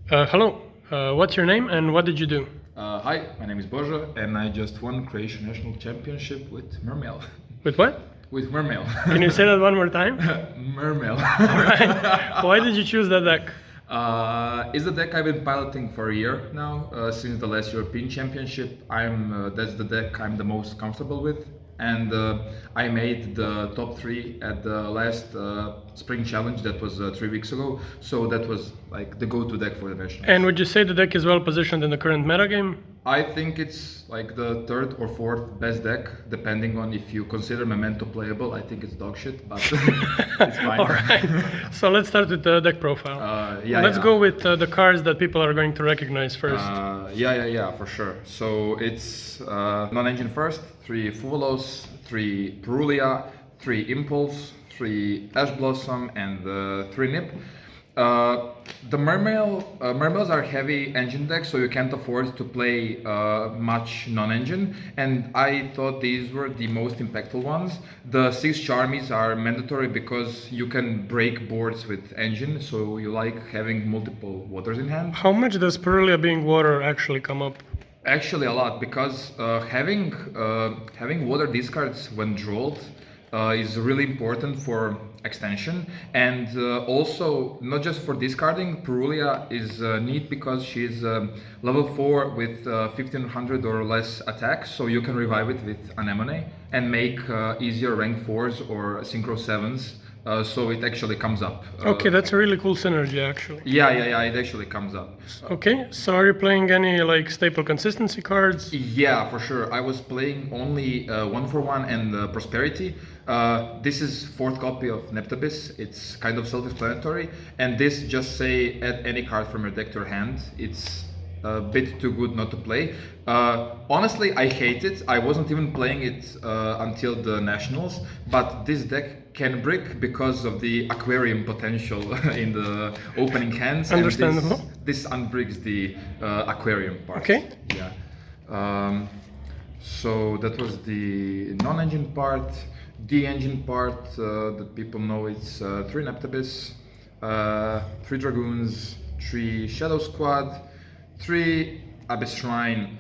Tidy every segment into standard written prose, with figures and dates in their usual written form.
Hello, what's your name and what did you do? Hi, my name is Božo, and I just won Croatian National Championship with Mermail. With what? With Mermail. Can you say that one more time? Mermail. Alright. Why did you choose that deck? It's the deck I've been piloting for a year now, since the last European Championship. That's the deck I'm the most comfortable with, and I made the top 3 at the last Spring Challenge that was 3 weeks ago. So that was like the go-to deck for the Nationals. And would you say the deck is well positioned in the current metagame? I think it's like the 3rd or 4th best deck, depending on if you consider Memento playable. I think it's dog shit, but it's fine. Alright, so let's start with the deck profile. Let's go with the cards that people are going to recognize first. Yeah, for sure. So it's non-engine first, 3 Fuvolos, 3 Perulia, 3 Impulse, 3 Ash Blossom, and 3 Nip. The Mermails are heavy engine decks, so you can't afford to play much non-engine, and I thought these were the most impactful ones. The 6 Charmies are mandatory because you can break boards with engine, so you like having multiple waters in hand. How much does Perulia being water actually come up? Actually a lot, because having water discards when drawled is really important for extension, and also not just for discarding. Perulia is neat because she's level 4 with 1500 or less attack, so you can revive it with Anemone and make easier rank 4s or synchro 7s. So it actually comes up. Okay, that's a really cool synergy actually. Yeah, it actually comes up. Okay, so are you playing any like staple consistency cards? Yeah, for sure. I was playing only 1-for-1 and Prosperity. This is 4th copy of Neptabis. It's kind of self-explanatory, and this just say add any card from your deck to your hand. It's a bit too good not to play. Honestly, I hate it. I wasn't even playing it until the Nationals, but this deck can brick because of the aquarium potential in the opening hands. Understandable. And this unbricks the aquarium part. Okay. Yeah. So that was the non-engine part. The engine part that people know, it's 3 Neptabis, 3 Dragoons, 3 Shadow Squad, 3 Abyss Shrine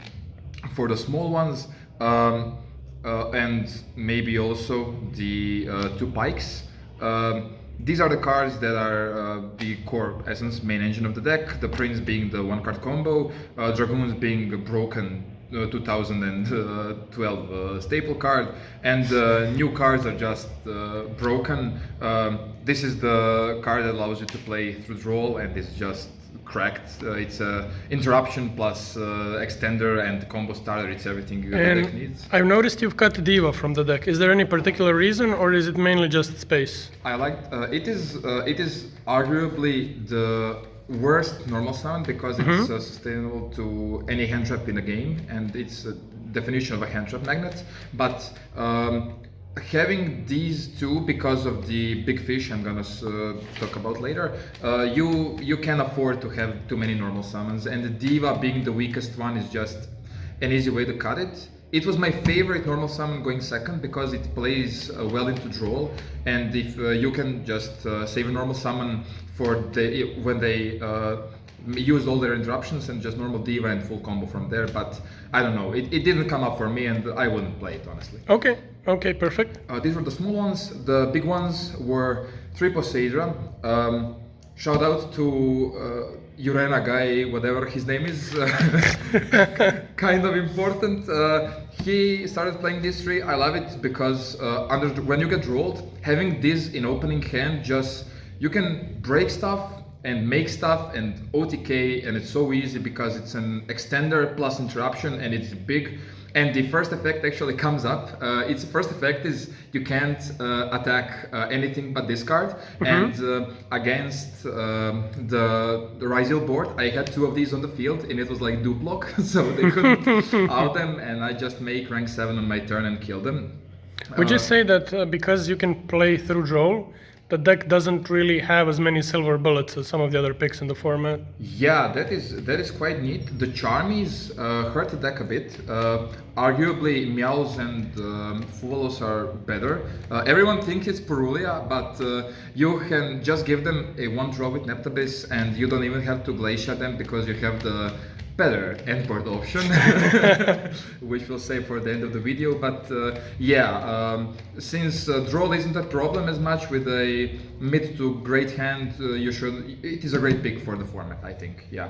for the small ones, and maybe also the 2 Pikes. These are the cards that are the core essence, main engine of the deck. The Prince being the 1-card combo, Dragoons being a broken 2012 staple card, and new cards are just broken. This is the card that allows you to play through draw, and it's just cracked. It's a interruption plus extender and combo starter. It's everything the deck needs. I've noticed you've cut Diva from the deck. Is there any particular reason, or is it mainly just space? I like it is arguably the worst normal summon because it's sustainable to any hand trap in the game, and it's a definition of a hand trap magnet. But having these 2, because of the big fish I'm gonna talk about later, you can afford to have too many normal summons, and the Diva being the weakest one is just an easy way to cut it. It was my favorite normal summon going second because it plays well into draw, and if you can just save a normal summon for when they use all their interruptions, and just normal Diva and full combo from there. But I don't know, it didn't come up for me, and I wouldn't play it honestly. Okay, perfect. These were the small ones. The big ones were 3 Poseidra. Shout out to Urena guy, whatever his name is, kind of important. He started playing these 3. I love it because when you get rolled, having this in opening hand, just you can break stuff and make stuff and OTK, and it's so easy because it's an extender plus interruption, and it's big. And the first effect actually comes up. Its first effect is you can't attack anything but this card. And against the Ryzil board, I had 2 of these on the field, and it was like duplock, so they couldn't out them, and I just make rank 7 on my turn and kill them. Would you say that because you can play through draw, the deck doesn't really have as many silver bullets as some of the other picks in the format. Yeah, that is quite neat. The Charmies hurt the deck a bit. Arguably, Meows and Fuvalos are better. Everyone thinks it's Purulia, but you can just give them a one draw with Neptabis, and you don't even have to Glacier them because you have the better endboard option, which we'll say for the end of the video. But since draw isn't a problem as much with a mid to great hand, it is a great pick for the format, I think. Yeah,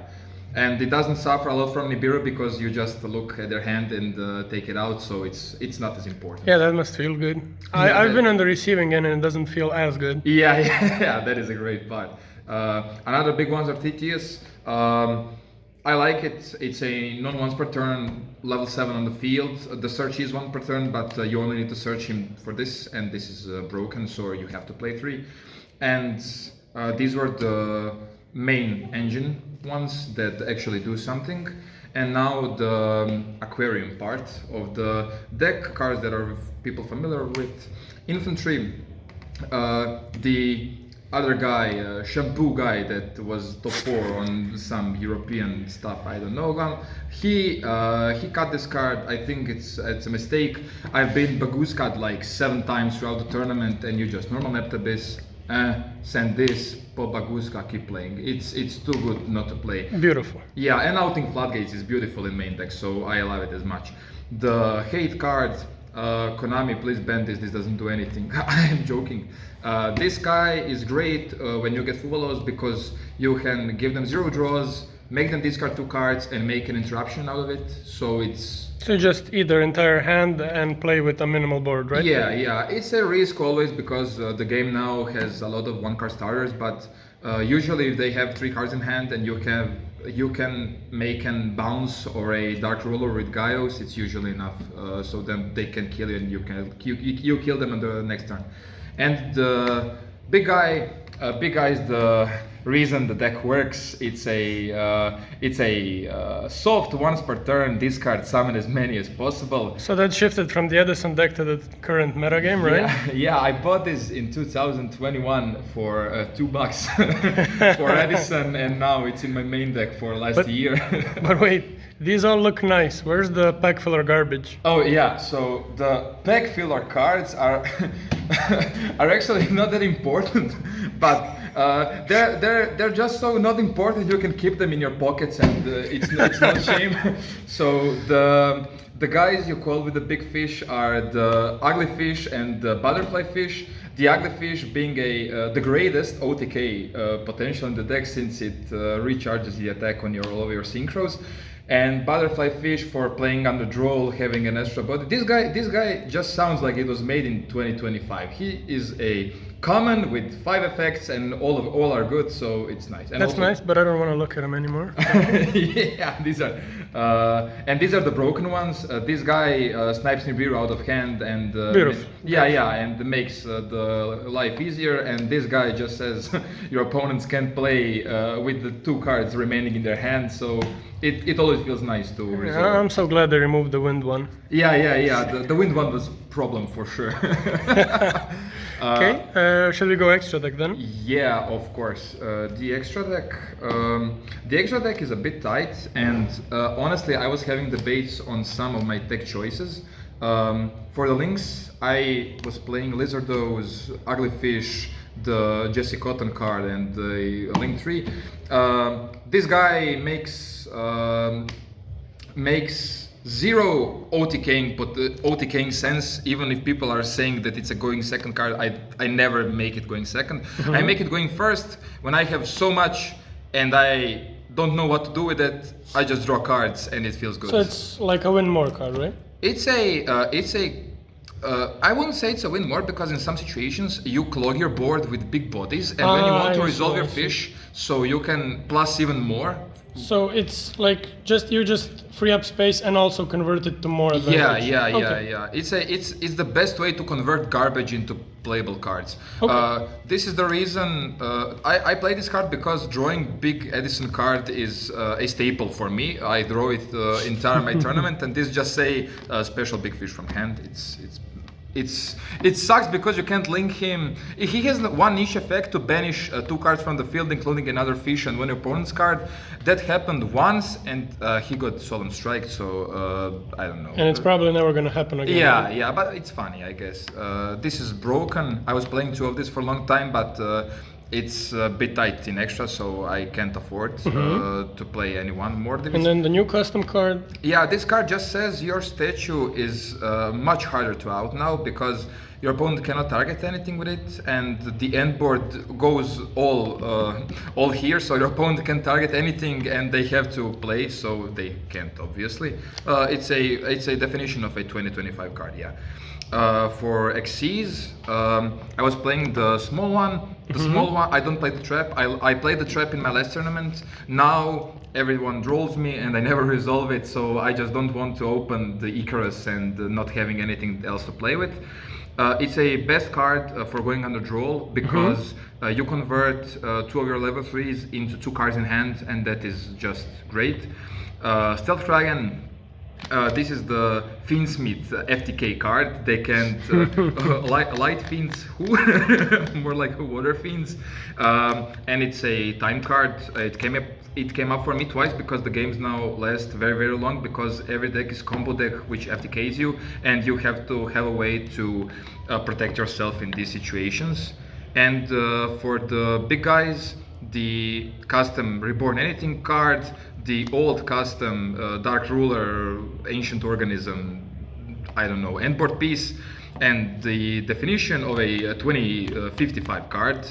and it doesn't suffer a lot from Nibiru because you just look at their hand and take it out, so it's not as important. Yeah, that must feel good. I've been on the receiving end and it doesn't feel as good. Yeah, that is a great part. Another big ones are TTS. I like it. It's a non-once per turn, level 7 on the field. The search is 1 per turn, but you only need to search him for this, and this is broken, so you have to play 3. And these were the main engine ones that actually do something. And now the aquarium part of the deck, cards that are people familiar with. Infantry, the other guy, shampoo guy that was top 4 on some European stuff, I don't know. He cut this card. I think it's a mistake. I've been Baguskat like 7 times throughout the tournament, and you just normal Neptabis, send this, pop Baguska, keep playing. It's too good not to play. Beautiful. Yeah, and outing Floodgates is beautiful in main deck, so I love it as much. The hate card, Konami, please ban this doesn't do anything. I'm joking. This guy is great when you get Fuvalos because you can give them 0 draws, make them discard 2 cards and make an interruption out of it. So just either entire hand and play with a minimal board, right? Yeah. It's a risk always because the game now has a lot of 1-card starters, but usually if they have 3 cards in hand and you can make an bounce or a dark ruler with Gaios, it's usually enough. So then they can kill you and you kill them on the next turn. And the big guy is the reason the deck works. It's a soft once per turn discard, summon as many as possible. So that shifted from the Edison deck to the current metagame, right? Yeah, I bought this in 2021 for $2 for Edison, and now it's in my main deck for last year. But wait, these all look nice. Where's the pack filler garbage? Oh yeah, so the pack filler cards are are actually not that important, but they're just so not important you can keep them in your pockets, and it's no shame. So the guys you call with the big fish are the ugly fish and the butterfly fish. The ugly fish being the greatest OTK potential in the deck since it recharges the attack on all of your synchros. And butterfly fish for playing under draw, having an extra body. This guy just sounds like it was made in 2025. He is a common with 5 effects, and all are good, so it's nice. And that's nice, but I don't want to look at him anymore. Yeah, these are the broken ones. This guy snipes Nibiru out of hand, and beautiful. And makes the life easier. And this guy just says your opponents can't play with the 2 cards remaining in their hand, so it always feels nice to resolve. I'm so glad they removed the wind one. Yeah. The wind one was a problem for sure. Okay, should we go extra deck then? Yeah, of course. The extra deck is a bit tight, and honestly, I was having debates on some of my deck choices. For the links, I was playing Lizardos, Ugly Fish, the Jesse Cotton card, and the Link 3. This guy makes 0 OTKing sense, even if people are saying that it's a going second card. I never make it going second. I make it going first when I have so much and I don't know what to do with it. I just draw cards and it feels good. So it's like a win more card, right? I wouldn't say it's a win more, because in some situations you clog your board with big bodies, and when you want to resolve your fish, so you can plus even more. So it's like you just free up space and also convert it to more advantage. Yeah. It's the best way to convert garbage into playable cards. Okay. This is the reason I play this card, because drawing big Edison card is a staple for me. I draw it entire my tournament, and this just say special big fish from hand. It's it sucks because you can't link him. He has one niche effect to banish 2 cards from the field, including another fish and one opponent's card. That happened once, and he got Solemn Strike. So I don't know. And it's probably never gonna happen again. Yeah, but it's funny, I guess. This is broken. I was playing 2 of this for a long time, but it's a bit tight in extra, so I can't afford to play any one more. And then the new custom card. Yeah, this card just says your statue is much harder to out now because your opponent cannot target anything with it, and the end board goes all here, so your opponent can target anything, and they have to play, so they can't obviously. It's a definition of a 2025 card, yeah. For XCs, I was playing the small one. The small one, I don't play the trap. I played the trap in my last tournament. Now everyone draws me and I never resolve it, so I just don't want to open the Icarus and not having anything else to play with. It's a best card for going under draw because you convert 2 of your level 3s into 2 cards in hand, and that is just great. Stealth Dragon. This is the Fiendsmith FTK card. They can't light fiends, who more like water fiends, and it's a time card. It came up for me twice because the games now last very long because every deck is combo deck which FTKs you, and you have to have a way to protect yourself in these situations. And for the big guys, the custom Reborn Anything card, the old custom Dark Ruler, Ancient Organism, I don't know, endboard piece, and the definition of a 2055 card.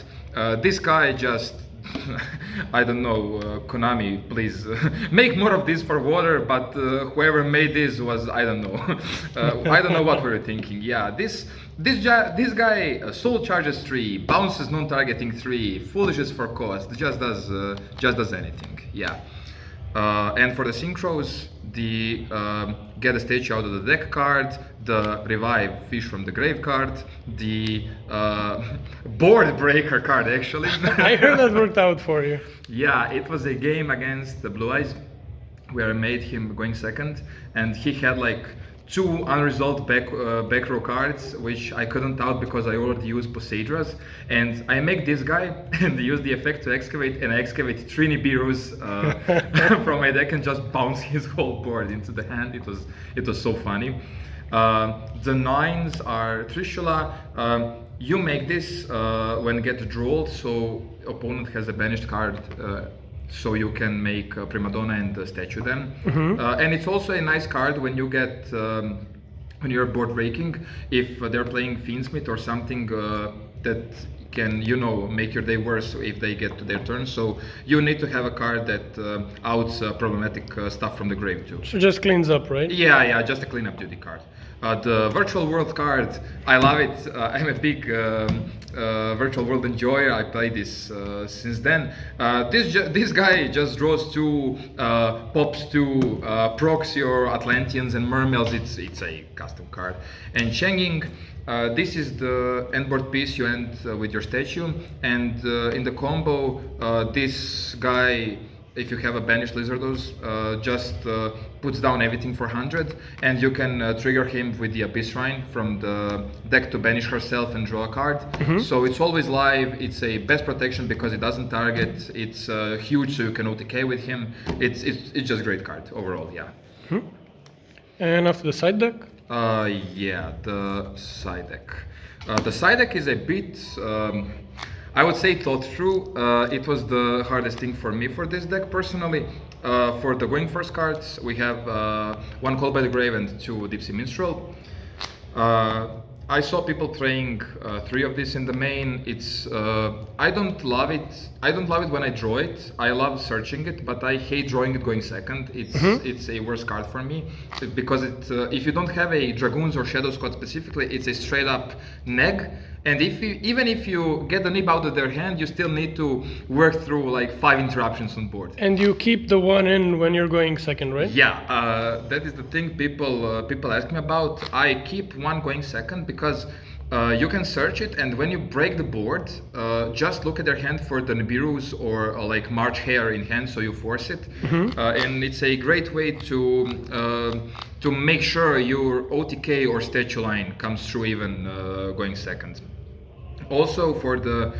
This guy just, I don't know, Konami, please make more of this for water, but whoever made this was, I don't know, I don't know what we were thinking. Yeah, this guy soul charges 3, bounces non-targeting 3, foolishes for cost, just does anything. Yeah. And for the synchros, the get a statue out of the deck card, the revive fish from the grave card, the board breaker card actually. I heard that worked out for you. Yeah, it was a game against the Blue Eyes where I made him going second, and he had like 2 unresolved back row cards which I couldn't out because I already used Poseidras, and I make this guy and use the effect to excavate, and I excavate 3 Nibiru's from my deck and just bounce his whole board into the hand. It was so funny. The 9s are Trishula. You make this when get drawn, so opponent has a banished card. So you can make Prima Donna and the statue then. And it's also a nice card when you get, when you're board breaking, if they're playing Fiendsmith or something that can, you know, make your day worse if they get to their turn. So you need to have a card that outs problematic stuff from the grave too. So just cleans up, right? Yeah, just a cleanup duty card. The Virtual World card, I love it. I'm a big Virtual World enjoyer. I play this since then. This guy just draws 2, pops 2, procs your Atlanteans and Mermails. It's a custom card. And Changing, this is the endboard piece you end with your statue. And in the combo, this guy, if you have a banished Lizardos, just puts down everything for 100, and you can trigger him with the Abyss Shrine from the deck to banish herself and draw a card. So it's always live. It's a best protection because it doesn't target. It's huge, so you can OTK with him. It's just a great card overall. Yeah. And after the side deck? Yeah, the side deck. The side deck is a bit, I would say, thought through. It was the hardest thing for me for this deck personally. For the going first cards, we have 1 Call by the Grave and 2 Deep Sea Minstrel. I saw people playing 3 of this in the main. It's I don't love it. I don't love it when I draw it. I love searching it, but I hate drawing it going second. It's a worse card for me because if you don't have a Dragoons or Shadow Squad specifically, it's a straight up neg. And even if you get the nib out of their hand, you still need to work through like 5 interruptions on board. And you keep the 1 in when you're going second, right? Yeah, that is the thing people ask me about. I keep 1 going second because You can search it, and when you break the board, just look at their hand for the Nibiru's or like March Hare in hand, so you force it. And it's a great way to make sure your OTK or statue line comes through even going second. Also, for the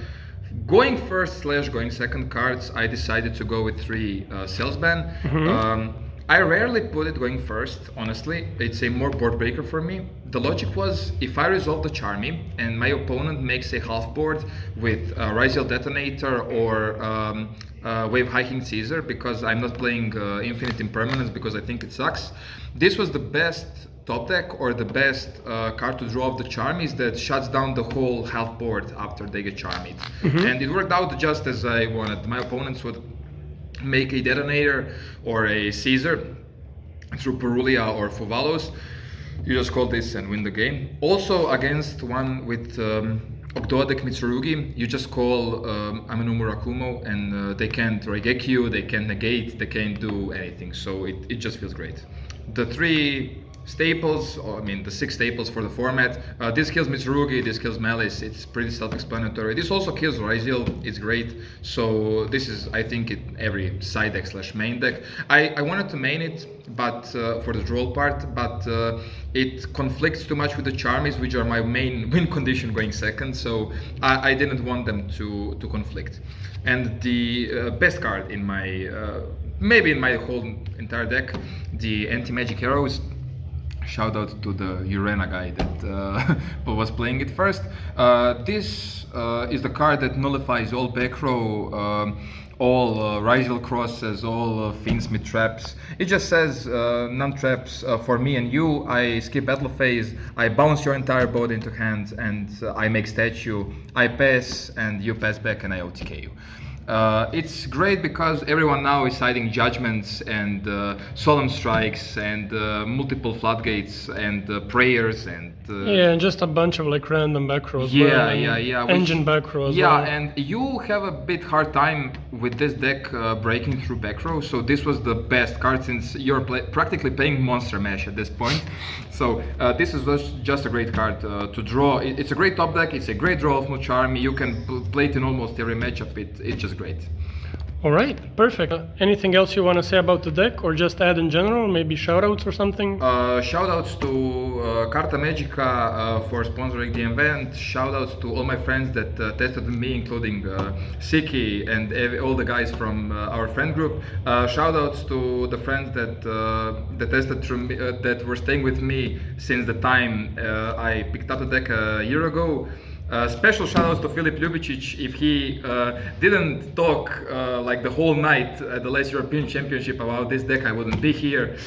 going first / going second cards, I decided to go with 3 salesman. I rarely put it going first, honestly. It's a more board breaker for me. The logic was, if I resolve the Charmy and my opponent makes a half board with Ryziel Detonator or Wave Hiking Caesar, because I'm not playing Infinite Impermanence because I think it sucks, this was the best top deck or the best card to draw of the Charmies that shuts down the whole half board after they get Charmied. And it worked out just as I wanted. My opponents would make a Detonator or a Caesar through Perulia or Fovalos. You just call this and win the game. Also against one with Ogdoadek Mitsurugi, you just call Amenu Murakumo and they can't Raigeki you, they can't negate, they can't do anything. So it just feels great. The 3 staples, or I mean the 6 staples for the format. This kills Mitsurugi, this kills Malice, it's pretty self-explanatory. This also kills Ryziel, it's great. So this is, I think, every side deck / main deck. I wanted to main it, but for the draw part, but it conflicts too much with the Charmies, which are my main win condition going second, so I didn't want them to conflict. And the best card in my, maybe in my whole entire deck, the Anti-Magic Heroes. Shout out to the Urena guy that was playing it first. This is the card that nullifies all back row, all Ryziel crosses, all Fiendsmith traps. It just says none traps for me and you. I skip battle phase, I bounce your entire board into hand, and I make statue. I pass and you pass back and I OTK you. It's great because everyone now is citing judgments and solemn strikes and multiple floodgates and prayers and and just a bunch of like random back rows. Engine back rows. And you have a bit hard time with this deck breaking through back row. So this was the best card since you're practically playing Monster Mash at this point. So this is just a great card to draw. It's a great top deck. It's a great draw of Charmy. You can play it in almost every matchup. It's just great. All right, perfect. Anything else you want to say about the deck, or just add in general? Maybe shoutouts or something? Shoutouts to Carta Magica for sponsoring the event. Shoutouts to all my friends that tested with me, including Siki and all the guys from our friend group. Shoutouts to the friends that tested through me, that were staying with me since the time I picked up the deck a year ago. Special shoutouts to Filip Ljubicic. If he didn't talk like the whole night at the last European Championship about this deck, I wouldn't be here.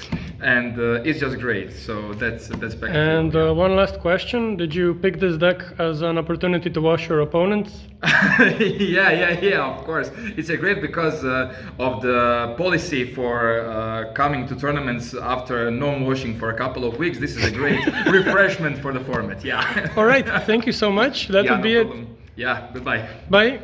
And it's just great. So that's back. And one last question: did you pick this deck as an opportunity to wash your opponents? yeah, of course. It's a great because of the policy for coming to tournaments after non-washing for a couple of weeks. This is a great refreshment for the format. Yeah. All right. Thank you so much. That would be it. Yeah. Goodbye. Bye.